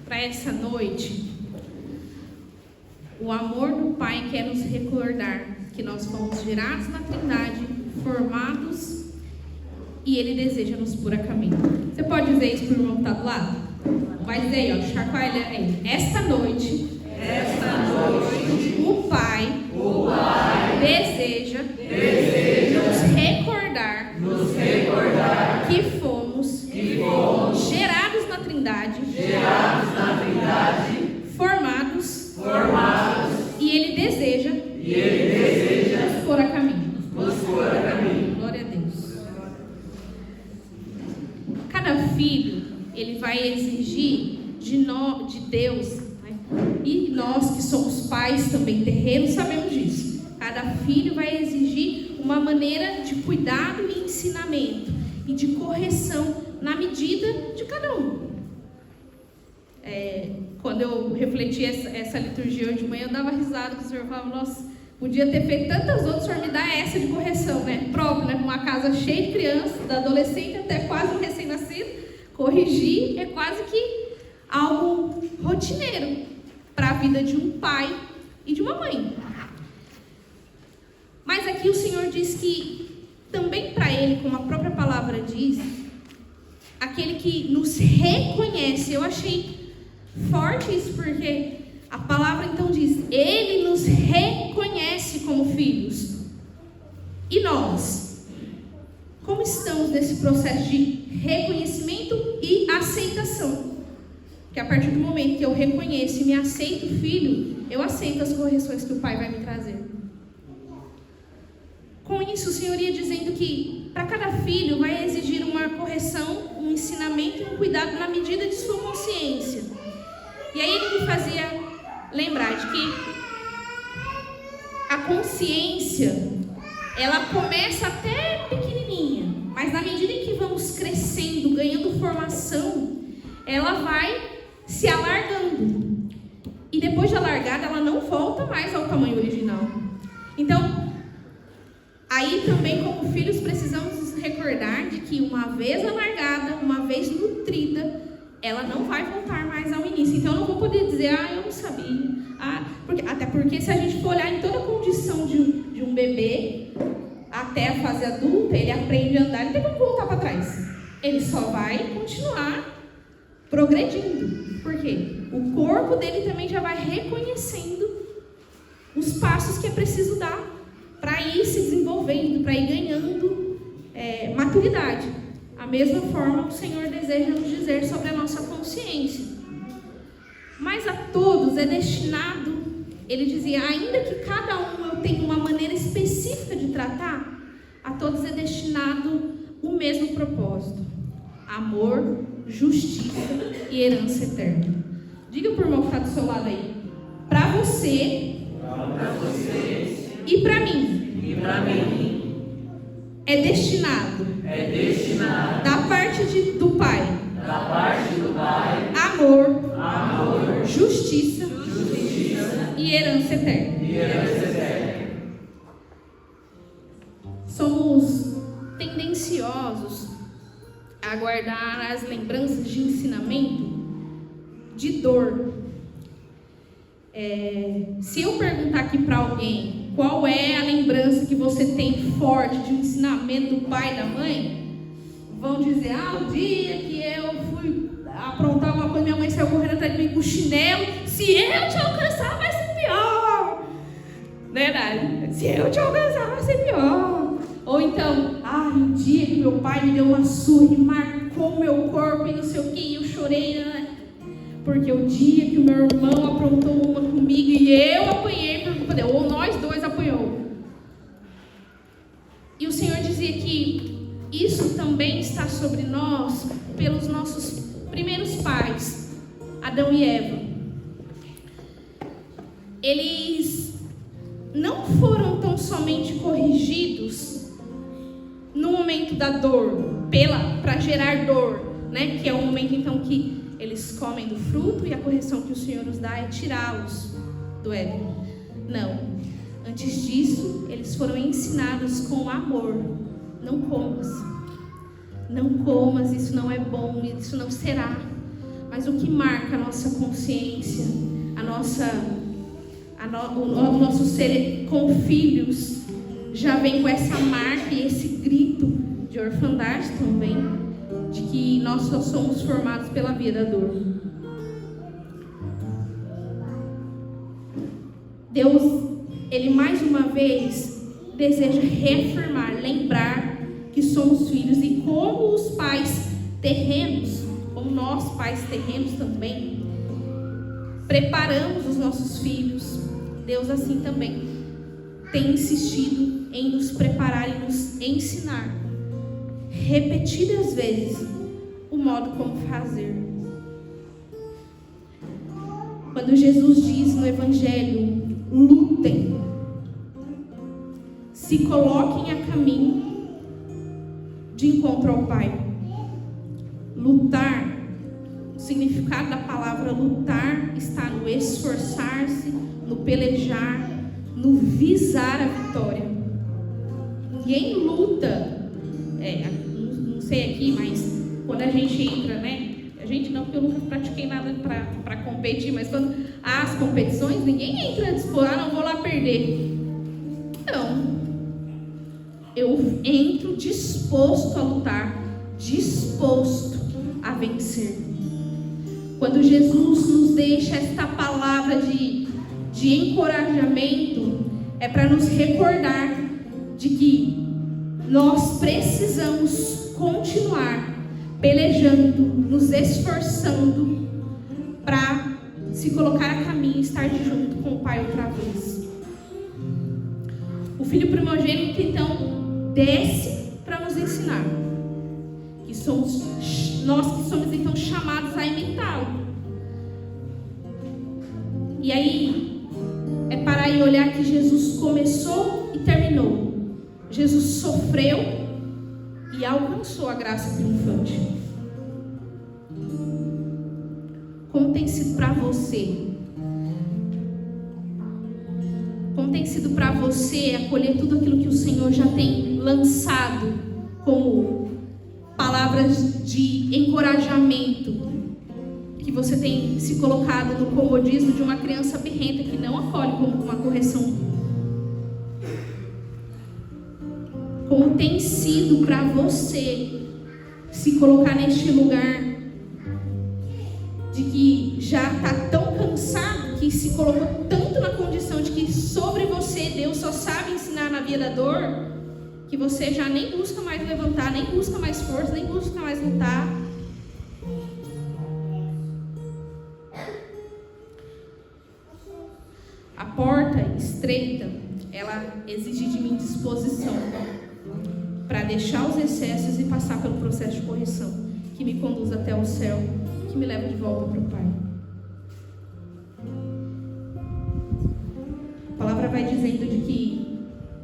para essa noite, o amor do Pai quer nos recordar que nós fomos gerados na Trindade, formados, e Ele deseja nos pôr a caminho. Você pode dizer isso para o irmão que está do lado? Vai dizer aí, ó, chacoalha aí. Esta noite, o Pai deseja nos recordar que fomos gerados na Trindade, formados, e Ele deseja nos pôr a caminho. Glória a Deus. Cada filho, ele vai exigir de Deus, né? E nós que somos pais também terrenos sabemos disso. Cada filho vai exigir uma maneira de cuidado e ensinamento e de correção na medida de cada um. Quando eu refleti essa liturgia hoje de manhã, eu dava risada, que o senhor falava, nossa, podia ter feito tantas outras, o senhor me dá essa de correção, né? Próprio, né? Uma casa cheia de crianças, da adolescente até quase um recém-nascido, corrigir é quase que algo rotineiro para a vida de um pai e de uma mãe. Mas aqui o Senhor diz que também para Ele, como a própria palavra diz, aquele que nos reconhece, eu achei forte isso, porque a palavra então diz, Ele nos reconhece como filhos. E nós, como estamos nesse processo de reconhecimento e aceitação? Porque a partir do momento que eu reconheço e me aceito filho, eu aceito as correções que o Pai vai me trazer. Com isso, o Senhor ia dizendo que para cada filho vai exigir uma correção, um ensinamento e um cuidado na medida de sua consciência. E aí ele me fazia lembrar de que a consciência, ela começa até pequenininha, mas na medida em que vamos crescendo, ganhando formação, ela vai se alargando. E depois de alargada, ela não volta mais ao tamanho original. Então, aí também como filhos precisamos nos recordar de que uma vez alargada, uma vez nutrida, ela não vai voltar mais ao início. Então eu não vou poder dizer, eu não sabia. Até porque se a gente for olhar em toda a condição de um bebê, até a fase adulta, ele aprende a andar, não tem como voltar para trás. Ele só vai continuar progredindo. Por quê? O corpo dele também já vai reconhecendo os passos que é preciso dar para ir se desenvolvendo, para ir ganhando maturidade. A mesma forma o Senhor deseja nos dizer sobre a nossa consciência. Mas a todos é destinado, ele dizia, ainda que cada um eu tenha uma maneira específica de tratar, a todos é destinado o mesmo propósito: amor, justiça e herança eterna. Diga para o irmão que está do seu lado aí, para você e para mim, é destinado da parte do Pai, amor, justiça e herança eterna. Somos tendenciosos a guardar as lembranças de ensinamento de dor. Se eu perguntar aqui para alguém qual é a lembrança que você tem forte de um ensinamento do pai e da mãe, vão dizer, o dia que eu fui aprontar alguma coisa, minha mãe saiu correndo atrás de mim com chinelo, se eu te alcançar vai ser pior. Verdade? Se eu te alcançar vai ser pior. Ou então, o dia que meu pai me deu uma surra e marcou o meu corpo e não sei o que, eu chorei, né? Porque o dia que o meu irmão aprontou uma comigo e eu apanhei por culpa dele, ou nós dois apanhou. E o Senhor dizia que isso também está sobre nós pelos nossos primeiros pais, Adão e Eva. Eles não foram tão somente corrigidos no momento da dor, para gerar dor, né? Que é o momento então que eles comem do fruto e a correção que o Senhor nos dá é tirá-los do Éden. Não. Antes disso, eles foram ensinados com amor. Não comas, isso não é bom, isso não será. Mas o que marca a nossa consciência, o nosso ser com filhos, já vem com essa marca e esse grito de orfandade também, de que nós só somos formados pela via da dor. Deus, Ele mais uma vez deseja reafirmar, lembrar que somos filhos, e como os pais terrenos, como nós pais terrenos também, preparamos os nossos filhos, Deus assim também tem insistido em nos preparar e nos ensinar repetidas vezes o modo como fazer. Quando Jesus diz no Evangelho: lutem, se coloquem a caminho de encontro ao Pai. Lutar, o significado da palavra lutar está no esforçar-se, no pelejar, no visar a vitória. Ninguém luta, não sei aqui, mas quando a gente entra, né? A gente não, porque eu nunca pratiquei nada para competir, mas quando há as competições, ninguém entra disposto, não vou lá perder. Não. Eu entro disposto a lutar, disposto a vencer. Quando Jesus nos deixa esta palavra de encorajamento, é para nos recordar de que nós precisamos continuar pelejando, nos esforçando para se colocar a caminho e estar junto com o Pai outra vez. O Filho primogênito então desce para nos ensinar que somos nós que somos então chamados a imitá-lo. E aí é parar e olhar que Jesus começou e terminou. Jesus sofreu e alcançou a graça triunfante. Como tem sido para você? Como tem sido para você acolher tudo aquilo que o Senhor já tem lançado como palavras de encorajamento, que você tem se colocado no comodismo de uma criança birrenta que não acolhe como uma correção? Como tem sido para você se colocar neste lugar de que já está tão cansado, que se colocou tanto na condição de que sobre você Deus só sabe ensinar na via da dor, que você já nem busca mais levantar, nem busca mais força, nem busca mais lutar? A porta estreita, ela exige de mim disposição para deixar os excessos e passar pelo processo de correção que me conduz até o céu, que me leva de volta para o Pai. A palavra vai dizendo de que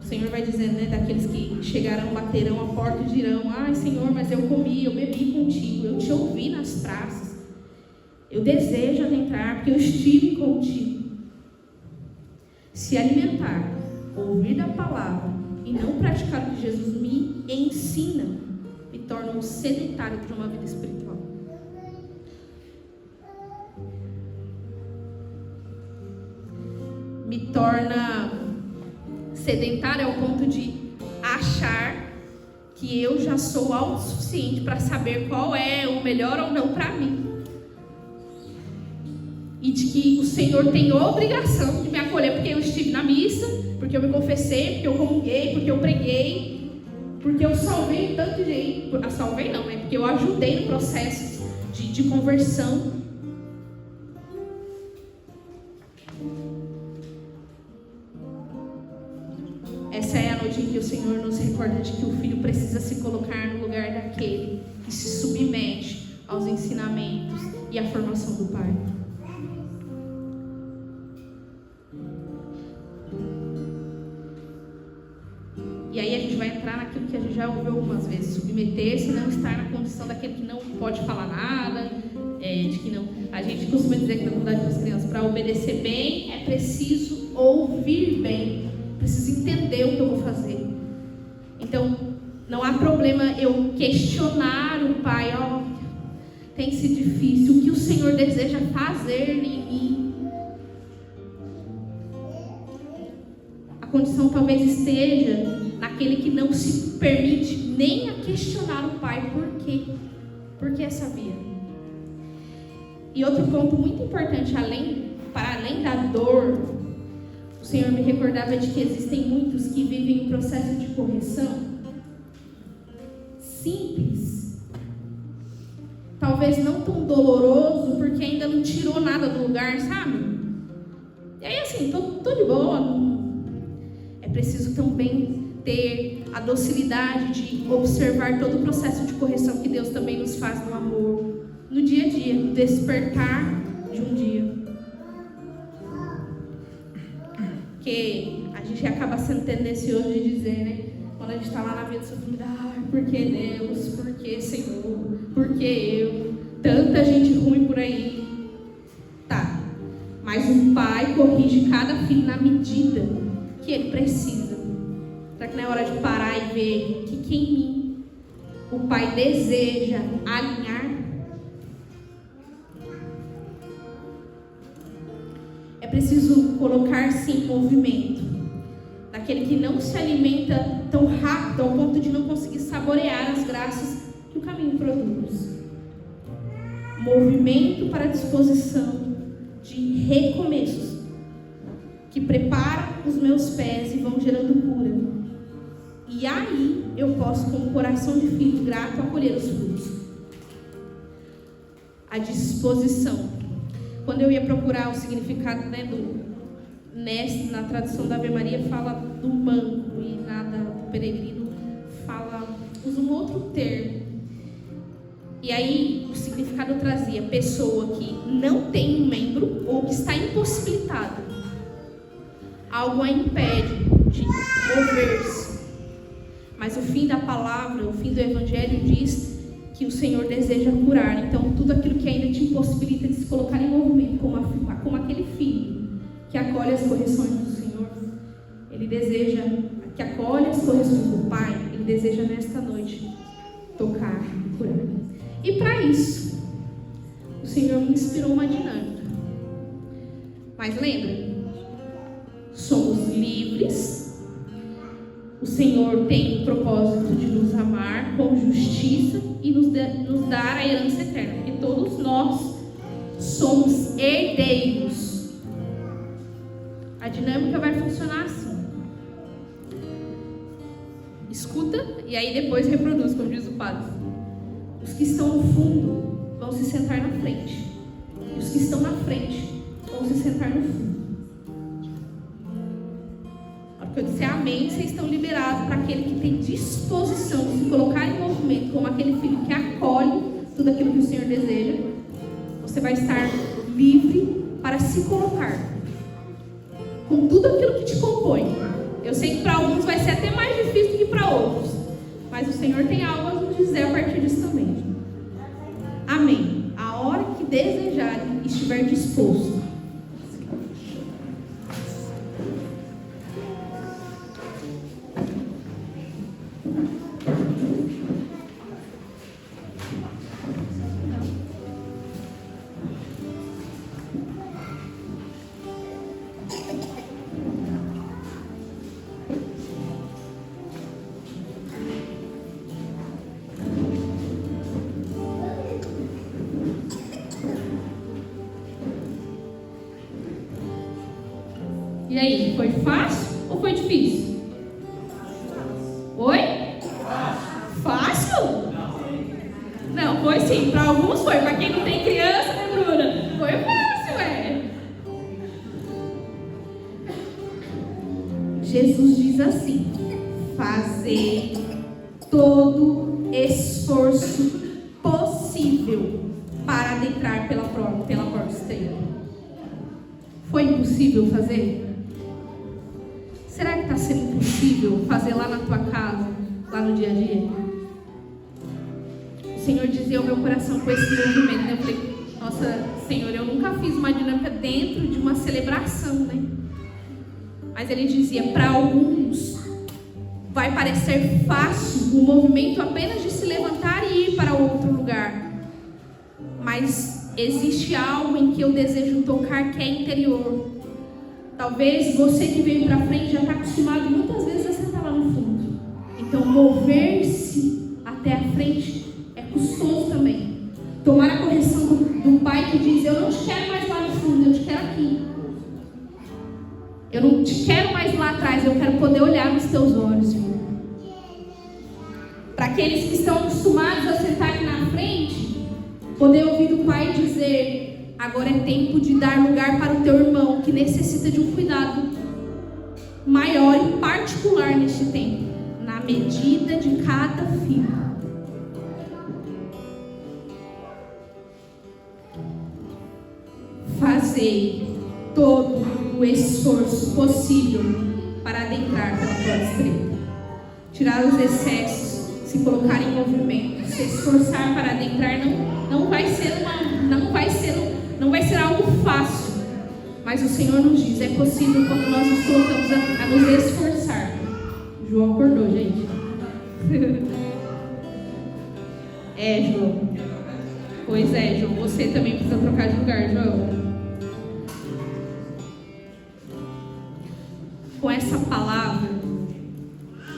o Senhor vai dizendo, né, daqueles que chegarão, baterão a porta e dirão: ai Senhor, mas eu comi, eu bebi contigo, eu te ouvi nas praças, eu desejo adentrar porque eu estive contigo. Se alimentar, ouvir da palavra e não praticar o que Jesus me ensina, me torna um sedentário para uma vida espiritual. Me torna sedentário ao ponto de achar que eu já sou autossuficiente para saber qual é o melhor ou não para mim. E de que o Senhor tem obrigação de me acolher porque eu estive na missa, porque eu me confessei, porque eu comunguei, porque eu preguei, porque eu salvei tanto de gente. Salvei não, né? Porque eu ajudei no processo de conversão. Essa é a noite em que o Senhor nos recorda de que o Filho precisa se colocar no lugar daquele que se submete aos ensinamentos e à formação do Pai. E aí a gente vai entrar naquilo que a gente já ouviu algumas vezes: submeter-se, não estar na condição daquele que não pode falar nada, de que não. A gente costuma dizer que na comunidade das crianças, para obedecer bem, é preciso ouvir bem, preciso entender o que eu vou fazer. Então, não há problema eu questionar o Pai. tem sido difícil, o que o Senhor deseja fazer em mim. A condição talvez esteja naquele que não se permite nem a questionar o Pai por quê. Por que essa via? E outro ponto muito importante, para além da dor, o Senhor me recordava de que existem muitos que vivem um processo de correção simples, talvez não tão doloroso, porque ainda não tirou nada do lugar, sabe? E aí assim, tô de boa. É preciso também ter a docilidade de observar todo o processo de correção que Deus também nos faz no amor, no dia a dia, no despertar de um dia. Porque a gente acaba sendo tendencioso de dizer, né? Quando a gente está lá na vida sofrendo, por que Deus? Por que Senhor? Por que eu? Tanta gente ruim por aí. Tá, mas o Pai corrige cada filho na medida que ele precisa. Será que não é hora de parar e ver que em mim o Pai deseja alinhar? É preciso colocar-se em movimento, daquele que não se alimenta tão rápido ao ponto de não conseguir saborear as graças que o caminho produz. Movimento para a disposição de recomeços, que preparam os meus pés e vão gerando cura. E aí eu posso, com o coração de filho grato, acolher os frutos. A disposição. Quando eu ia procurar o significado, na tradução da Ave Maria fala do manco e do peregrino usa um outro termo. E aí o significado trazia pessoa que não tem um membro ou que está impossibilitada. Algo a impede de mover-se. Mas o fim da palavra, o fim do Evangelho diz que o Senhor deseja curar. Então, tudo aquilo que ainda te impossibilita de se colocar em movimento, como aquele filho que acolhe as correções do Senhor, ele deseja que acolhe as correções do Pai, ele deseja nesta noite tocar e curar. E para isso, o Senhor me inspirou uma dinâmica. Mas lembra, somos livres. O Senhor tem o propósito de nos amar com justiça e nos dar a herança eterna. Porque todos nós somos herdeiros. A dinâmica vai funcionar assim. Escuta e aí depois reproduz, como diz o padre. Os que estão no fundo vão se sentar na frente. E os que estão na frente vão se sentar no fundo. Porque eu disse amém, vocês estão liberados para aquele que tem disposição de se colocar em movimento, como aquele filho que acolhe tudo aquilo que o Senhor deseja. Você vai estar livre para se colocar com tudo aquilo que te compõe. Eu sei que para alguns vai ser até mais difícil do que para outros, mas o Senhor tem algo a nos dizer a partir disso também. Amém. A hora que desejarem, estiver disposto. E aí, foi fácil ou foi difícil? Oi? Fácil? Não, foi sim. Para alguns foi. Para quem não tem criança, né, Bruna? Foi fácil, Jesus diz assim: fazer todo esforço possível para adentrar pela porta estreita. Foi impossível fazer? Será que está sendo impossível fazer lá na tua casa, lá no dia a dia? O Senhor dizia ao meu coração com esse movimento, né? Eu falei, nossa, Senhor, eu nunca fiz uma dinâmica dentro de uma celebração, né? Mas Ele dizia, para alguns vai parecer fácil o movimento apenas de se levantar e ir para outro lugar. mas existe algo em que eu desejo tocar que é interior. Talvez você que veio para frente já está acostumado muitas vezes a sentar lá no fundo. Então mover-se até a frente é custoso também. Tomar a correção do pai que diz: eu não te quero mais lá no fundo, eu te quero aqui. Eu não te quero mais lá atrás, eu quero poder olhar nos teus olhos, filho. Para aqueles que estão acostumados a sentar aqui na frente, poder ouvir do pai dizer: agora é tempo de dar lugar para o teu irmão que necessita de um cuidado maior e particular neste tempo, na medida de cada filho. Fazei todo o esforço possível para adentrar pela porta estreita, tirar os excessos, se colocar em movimento, se esforçar para adentrar não vai ser algo fácil, mas o Senhor nos diz: é possível quando nós nos colocamos a nos esforçar. João acordou, gente. João. Pois é, João, você também precisa trocar de lugar, João. Com essa palavra,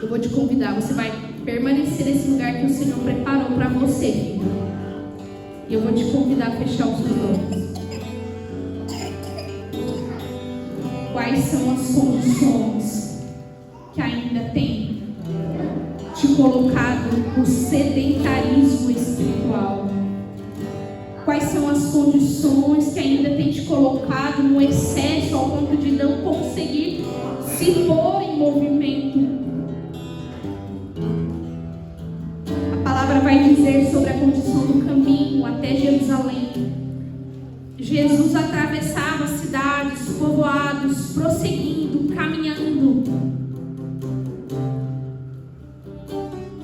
eu vou te convidar, você vai permanecer nesse lugar que o Senhor preparou para você, filho. E eu vou te convidar a fechar os seus olhos. Quais são as condições que ainda tem te colocado no sedentarismo espiritual? Quais são as condições que ainda tem te colocado no excesso ao ponto de não conseguir se pôr em movimento? A palavra vai dizer sobre a condição do caminho até Jerusalém. Jesus atravessava cidades, povoados, prosseguindo, caminhando.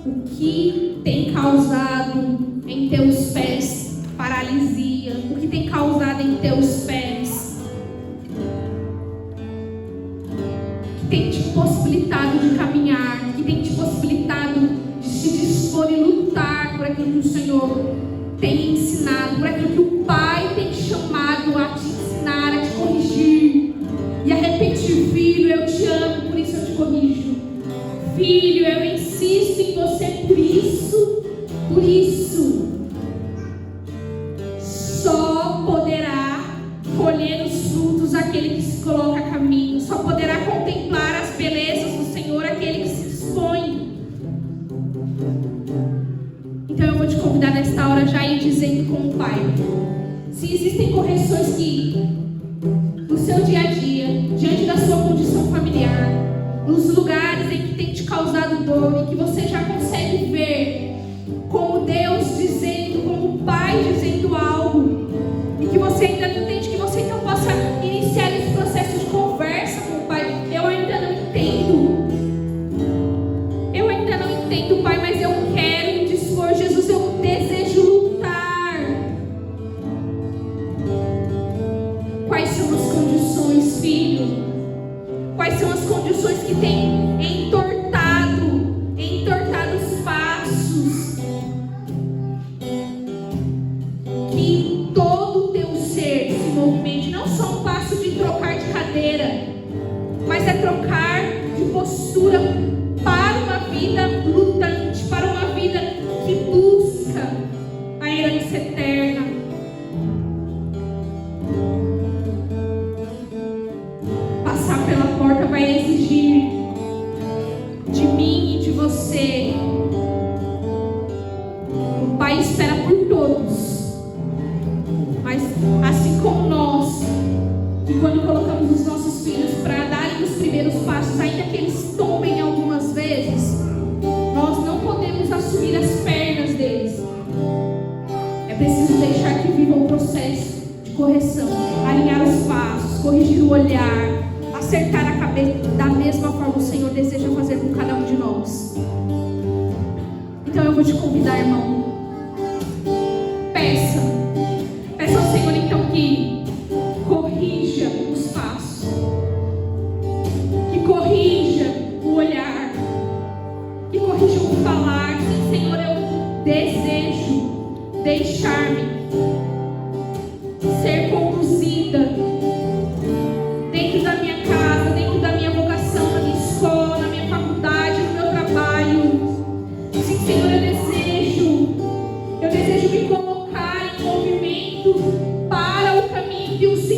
O que tem causado em teus pés paralisia? O que tem causado em teus pés? Que tem te possibilitado de caminhar, que tem te possibilitado de se dispor e lutar por aquilo que o Senhor tem ensinado, por aquilo que o Pai tem te chamado a te ensinar, a te corrigir e a repetir: filho, eu te amo, por isso eu te corrijo. Filho, eu insisto em você, por isso. Só poderá colher os frutos aquele que se coloca a caminho. Só poderá contemplar as belezas do Senhor aquele que se dispõe. Então eu vou te convidar nesta hora já a ir dizendo com o Pai: se existem correções que no seu dia a dia, diante da sua condição familiar, nos lugares em que tem te causado dor e que você já consegue ver como Deus dizendo, como o Pai dizendo algo, e que você ainda não entende, que você então possa iniciar esse processo de conversa com o Pai. Eu ainda não entendo, Pai, mas eu quero me dispor. Jesus, eu desejo lutar. Quais são as condições, filho? Quais são as condições que têm entortado os passos? Que todo o teu ser se movimente, não só um passo de trocar de cadeira, mas é trocar de postura para uma vida lutante, para uma vida que busca a herança eterna. Passar pela porta vai exigir de mim e de você. O Pai espera por todos, mas assim como nós, que quando colocamos os nossos filhos para darem os primeiros passos, ainda que eles tombem algumas vezes, nós não podemos assumir as pernas deles. É preciso deixar que viva o processo de correção, alinhar os passos, corrigir o olhar, acertar a cabeça. Da mesma forma o Senhor deseja fazer com cada um de nós. Então eu vou te convidar, irmão, peça ao Senhor então que corrija os passos, que corrija o olhar, que corrija o falar. Sim, Senhor, eu desejo deixar-me para o caminho que o Senhor